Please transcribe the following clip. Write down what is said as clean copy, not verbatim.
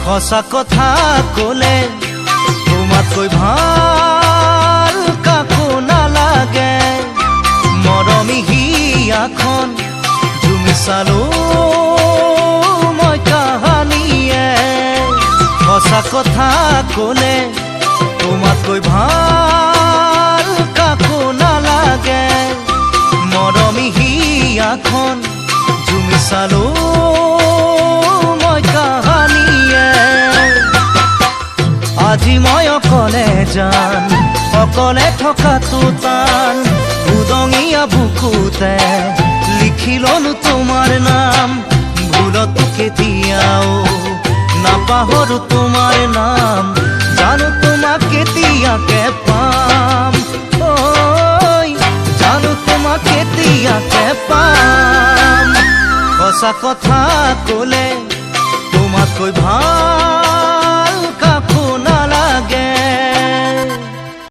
সঁচা কথা কলে তোমাতকৈ ভাল কাকো নালাগে মৰমী হিয়াখন জুমি চালো মই কাহানিয়ে সঁচা কথা কলে তোমাতকৈ ভাল কাকো নালাগে মৰমী হিয়াখন জুমি চালো মই কাহানিয়ে আজি মই অকলে যান অকলে থকাটো টান উদঙীয়া বুকুতে লিখি ললো তোমাৰ নাম ভুলতো কেতিয়াও নাপাহৰো তোমাৰ নাম জানো তোমাক কেতিয়াকে পাম ঐ জানো তোমাক কেতিয়াকে পাম সঁচা কথা কলে তোমাতকৈ ভাল